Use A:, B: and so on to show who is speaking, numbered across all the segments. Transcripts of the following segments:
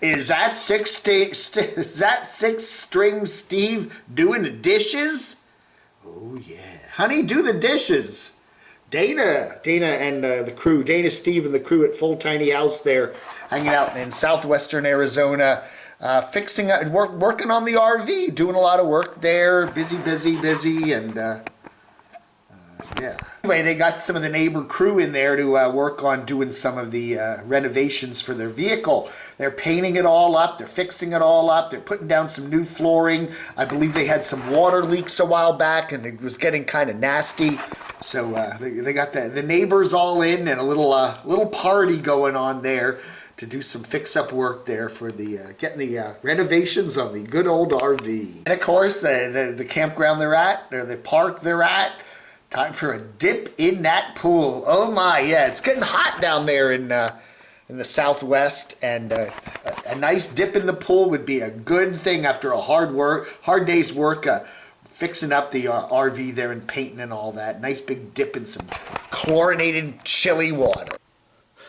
A: Is that is that six-string Steve doing the dishes? Oh yeah, honey, do the dishes. Dana and the crew, Dana, Steve, and the crew at Full Tiny House there, hanging out in southwestern Arizona, working on the RV, doing a lot of work there, busy, and yeah. Anyway, they got some of the neighbor crew in there to work on doing some of the renovations for their vehicle. They're painting it all up. They're fixing it all up. They're putting down some new flooring. I believe they had some water leaks a while back, and it was getting kind of nasty. So they got the neighbors all in, and a little party going on there to do some fix-up work there for the getting the renovations on the good old RV. And of course, the campground they're at, or the park they're at. Time for a dip in that pool. Oh my, yeah, it's getting hot down there in the southwest, and a nice dip in the pool would be a good thing after a hard day's work, fixing up the RV there and painting and all that. Nice big dip in some chlorinated chilly water.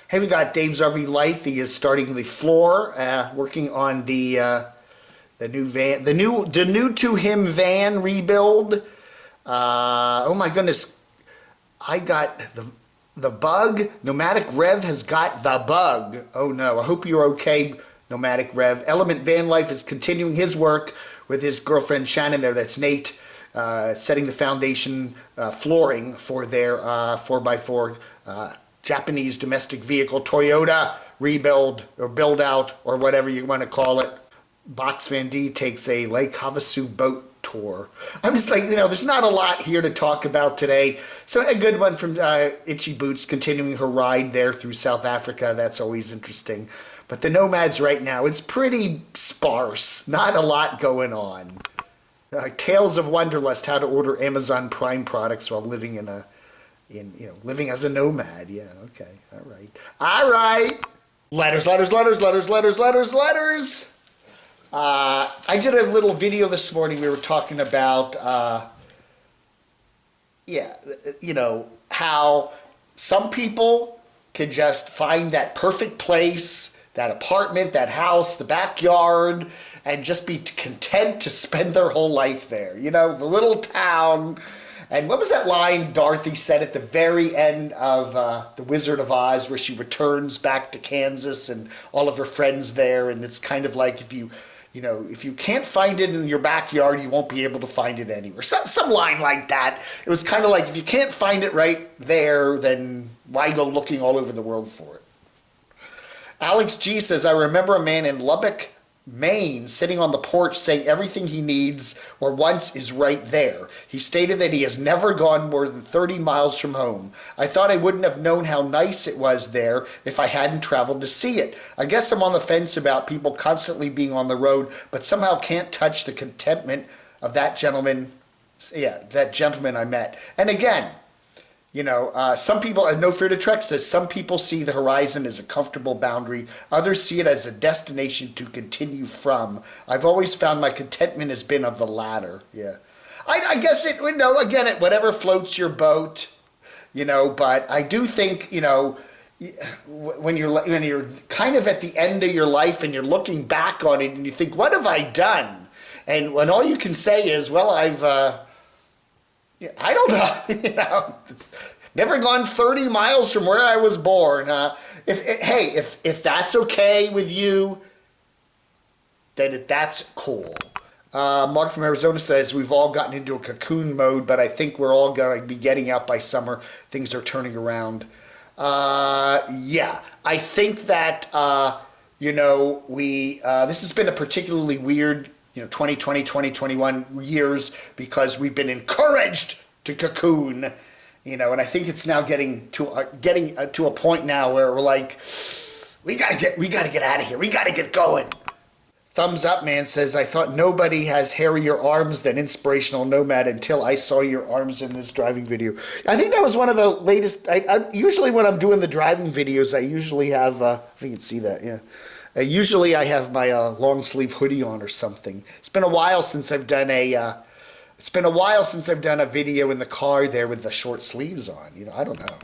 A: Hey, we got Dave's RV Life. He is starting the floor, working on the new van, the new to him van rebuild. Oh my goodness, I got the bug. Nomadic Rev has got the bug. Oh no, I hope you're okay, Nomadic Rev. Element Van Life is continuing his work with his girlfriend Shannon there, that's Nate, setting the foundation flooring for their 4x4 Japanese domestic vehicle Toyota rebuild or build out, or whatever you want to call it. Box Van D takes a Lake Havasu boat tour. I'm just like, there's not a lot here to talk about today. So a good one from Itchy Boots, continuing her ride there through South Africa. That's always interesting. But the Nomads right now, it's pretty sparse. Not a lot going on. Tales of Wonderlust, how to order Amazon Prime products while living living as a nomad. Yeah, okay, all right. Letters. I did a little video this morning. We were talking about, how some people can just find that perfect place, that apartment, that house, the backyard, and just be content to spend their whole life there. The little town. And what was that line Dorothy said at the very end of The Wizard of Oz, where she returns back to Kansas and all of her friends there, and it's kind of like if you can't find it in your backyard, you won't be able to find it anywhere. Some line like that. It was kind of like, if you can't find it right there, then why go looking all over the world for it? Alex G says, I remember a man in Lubbock, Maine, sitting on the porch saying everything he needs or wants is right there. He stated that he has never gone more than 30 miles from home. I thought I wouldn't have known how nice it was there if I hadn't traveled to see it. I guess I'm on the fence about people constantly being on the road, but somehow can't touch the contentment of that gentleman. Yeah, that gentleman I met. And again, some people, No Fear to Trek says, some people see the horizon as a comfortable boundary. Others see it as a destination to continue from. I've always found my contentment has been of the latter. Yeah. I guess it, again, whatever floats your boat, but I do think, when you're kind of at the end of your life and you're looking back on it and you think, what have I done? And when all you can say is, well, I don't know. It's never gone 30 miles from where I was born. If that's okay with you, then that's cool. Mark from Arizona says, we've all gotten into a cocoon mode, but I think we're all going to be getting out by summer. Things are turning around. Yeah, I think that, this has been a particularly weird 2020, 2021 years, because we've been encouraged to cocoon, and I think it's now getting to a point now where we're like, we gotta get out of here. We gotta get going. Thumbs Up Man says, I thought nobody has hairier arms than Inspirational Nomad until I saw your arms in this driving video. I think that was one of the latest. I usually when I'm doing the driving videos, I usually have, if you can see that, yeah. Usually I have my long sleeve hoodie on or something. It's been a while since I've done a video in the car there with the short sleeves on. I don't know.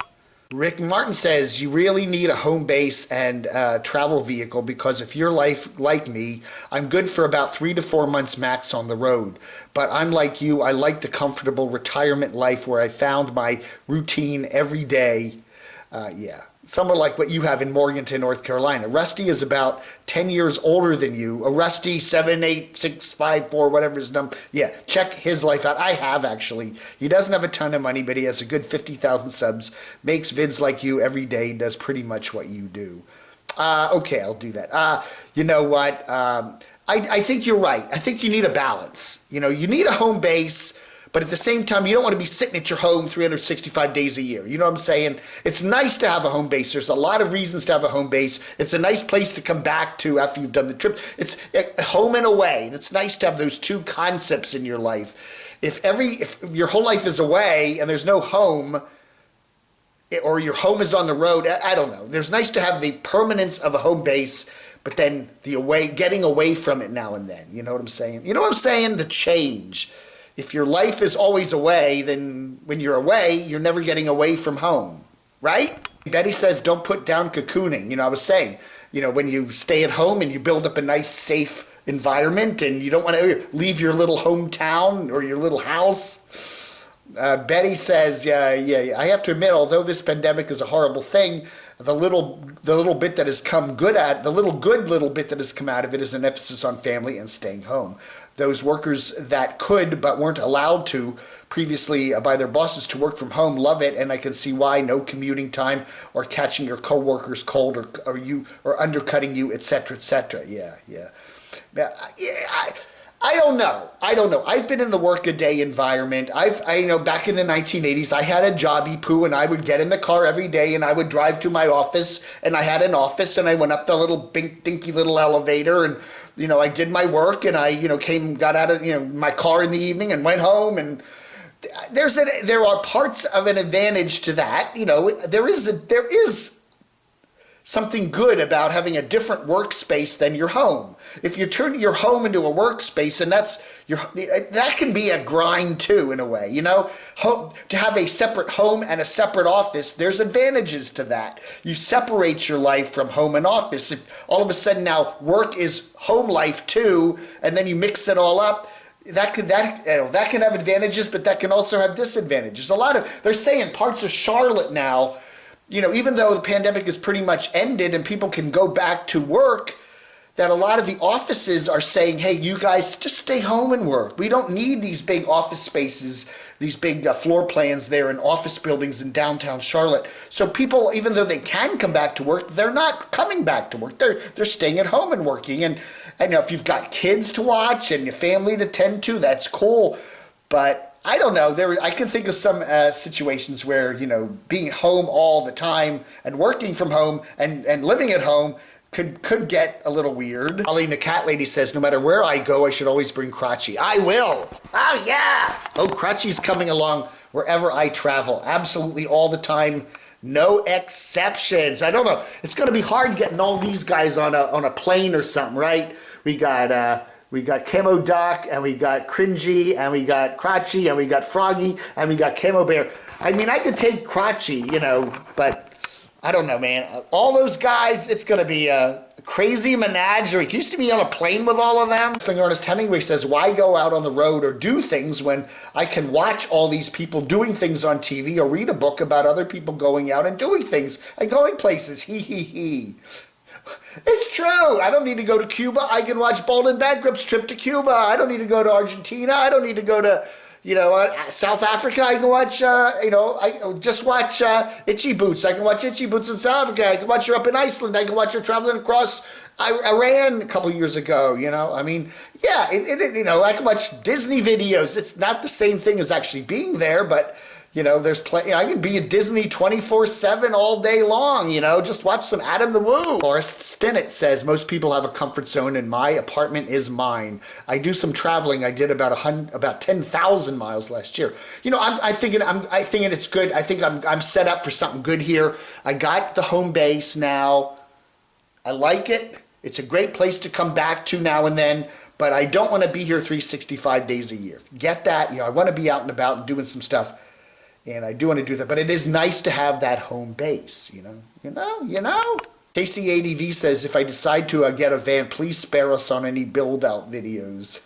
A: Rick Martin says you really need a home base and travel vehicle because if you're like me, I'm good for about 3 to 4 months max on the road. But I'm like you, I like the comfortable retirement life where I found my routine every day. Yeah. Somewhere like what you have in Morganton, North Carolina. Rusty is about 10 years older than you. A Rusty 78654, whatever his number. Yeah, check his life out. I have actually. He doesn't have a ton of money, but he has a good 50,000 subs. Makes vids like you every day. Does pretty much what you do. Okay, I'll do that. You know what? I think you're right. I think you need a balance. You know, you need a home base. But at the same time, you don't want to be sitting at your home 365 days a year. You know what I'm saying? It's nice to have a home base. There's a lot of reasons to have a home base. It's a nice place to come back to after you've done the trip. It's home and away. It's nice to have those two concepts in your life. If your whole life is away and there's no home, or your home is on the road, I don't know. There's nice to have the permanence of a home base, but then getting away from it now and then. You know what I'm saying? You know what I'm saying? The change. If your life is always away, then when you're away, you're never getting away from home, right? Betty says, don't put down cocooning. You know, I was saying, you know, when you stay at home and you build up a nice, safe environment and you don't want to leave your little hometown or your little house. Betty says, yeah, I have to admit, although this pandemic is a horrible thing, the little bit that has come good little bit that has come out of it is an emphasis on family and staying home. Those workers that could but weren't allowed to previously by their bosses to work from home love it, and I can see why. No commuting time or catching your coworkers cold or undercutting you, etc., etc. Yeah. I don't know. I've been in the work-a-day environment. I know back in the 1980s, I had a jobby poo, and I would get in the car every day, and I would drive to my office, and I had an office, and I went up the little dinky little elevator, and you know, I did my work, and I got out of my car in the evening and went home, and there are parts of an advantage to that. You know, there is something good about having a different workspace than your home. If you turn your home into a workspace, and that can be a grind too, in a way. You know, to have a separate home and a separate office, there's advantages to that. You separate your life from home and office. If all of a sudden now work is home life too, and then you mix it all up, that can have advantages, but that can also have disadvantages. They're saying parts of Charlotte now, you know, even though the pandemic is pretty much ended and people can go back to work, that a lot of the offices are saying, hey, you guys just stay home and work. We don't need these big office spaces, these big floor plans there in office buildings in downtown Charlotte. So people, even though they can come back to work, they're not coming back to work. They're staying at home and working. And I know if you've got kids to watch and your family to tend to, that's cool. But I don't know. I can think of some situations where, you know, being home all the time and working from home and living at home could get a little weird. Arlene, the cat lady, says, no matter where I go, I should always bring Crotchy. I will. Oh, yeah. Oh, Crotchy's coming along wherever I travel. Absolutely all the time. No exceptions. I don't know. It's going to be hard getting all these guys on a plane or something, right? We got Camo Doc, and we got Cringy, and we got Crotchy, and we got Froggy, and we got Camo Bear. I mean, I could take Crotchy, you know, but I don't know, man. All those guys, it's going to be a crazy menagerie. Can you see me on a plane with all of them? Ernest Hemingway says, why go out on the road or do things when I can watch all these people doing things on TV or read a book about other people going out and doing things and going places? He. It's true. I don't need to go to Cuba. I can watch Bold and Bankrupt's trip to Cuba. I don't need to go to Argentina. I don't need to go to, South Africa. I can watch, I just watch Itchy Boots. I can watch Itchy Boots in South Africa. I can watch her up in Iceland. I can watch her traveling across Iran a couple years ago, I mean, yeah, I can watch Disney videos. It's not the same thing as actually being there, but there's plenty. I can be at Disney 24/7 all day long, just watch some Adam the Woo. Forrest Stinnett says, most people have a comfort zone and my apartment is mine. I do some traveling. I did about 10,000 miles last year. I'm thinking it's good. I think I'm set up for something good here. I got the home base now. I like it. It's a great place to come back to now and then, but I don't want to be here 365 days a year. Get that? I want to be out and about and doing some stuff. And I do want to do that, but it is nice to have that home base, you know. KC80V says, if I decide to get a van, please spare us on any build-out videos.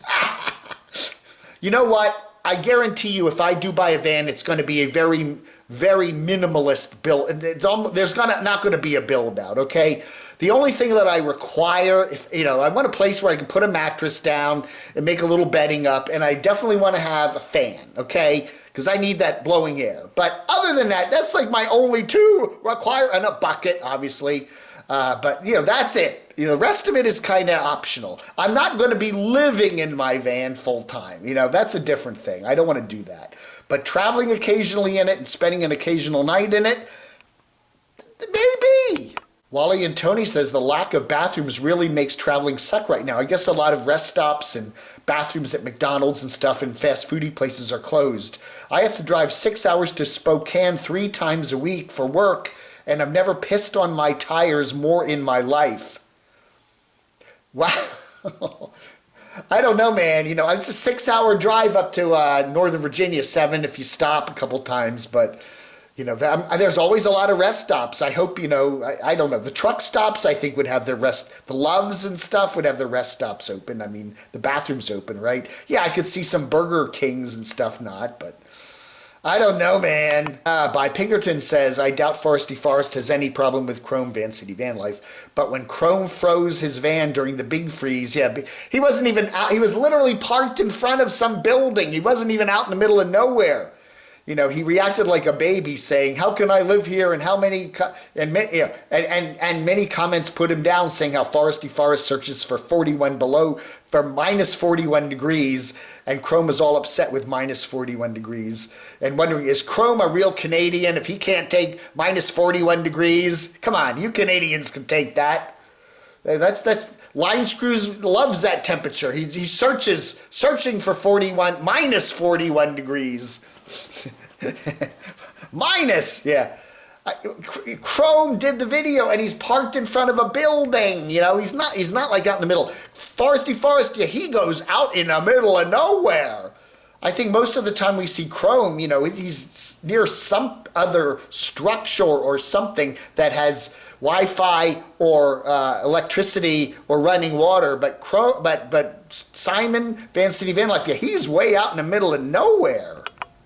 A: You know what? I guarantee you, if I do buy a van, it's going to be a very, very minimalist build. There's not going to be a build-out, okay? The only thing that I require, I want a place where I can put a mattress down and make a little bedding up, and I definitely want to have a fan, okay? Because I need that blowing air. But other than that, that's like my only two require, and a bucket, obviously. But, that's it. The rest of it is kind of optional. I'm not going to be living in my van full time. That's a different thing. I don't want to do that. But traveling occasionally in it and spending an occasional night in it, maybe. Wally and Tony says the lack of bathrooms really makes traveling suck right now. I guess a lot of rest stops and bathrooms at McDonald's and stuff and fast foodie places are closed. I have to drive 6 hours to Spokane 3 times a week for work, and I've never pissed on my tires more in my life. Wow. I don't know, man. It's a 6-hour drive up to Northern Virginia, 7 if you stop a couple times, but there's always a lot of rest stops. I hope, I don't know. The truck stops, I think, would have their rest. The Loves and stuff would have their rest stops open. I mean, the bathrooms open, right? Yeah, I could see some Burger Kings and stuff not, but I don't know, man. By Pinkerton says, I doubt Foresty Forest has any problem with Chrome Van City Van Life, but when Chrome froze his van during the big freeze, yeah, he wasn't even out. He was literally parked in front of some building. He wasn't even out in the middle of nowhere. He reacted like a baby, saying, "How can I live here?" And how many and many comments put him down, saying how Foresty Forest searches for 41 below for minus 41 degrees, and Chrome is all upset with minus 41 degrees and wondering, is Chrome a real Canadian if he can't take minus 41 degrees? Come on, you Canadians can take that. That's Line Screws loves that temperature. He searching for minus 41 degrees. Minus, yeah. Chrome did the video and he's parked in front of a building. He's not like out in the middle. Foresty Forest, yeah, he goes out in the middle of nowhere. I think most of the time we see Chrome, he's near some other structure or something that has Wi-Fi or electricity or running water. But Simon Van City Van Life, yeah, he's way out in the middle of nowhere.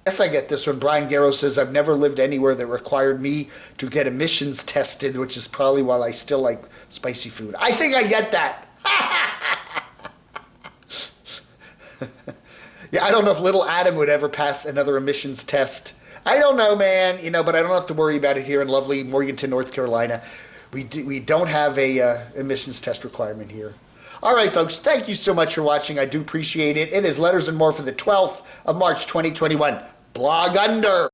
A: Yes, I get this one. Brian Garrow says, I've never lived anywhere that required me to get emissions tested, which is probably why I still like spicy food. I think I get that. Yeah, I don't know if little Adam would ever pass another emissions test. I don't know, man, but I don't have to worry about it here in lovely Morganton, North Carolina. We don't have a emissions test requirement here. All right, folks, thank you so much for watching. I do appreciate it. It is Letters and More for the 12th of March, 2021. Blog under.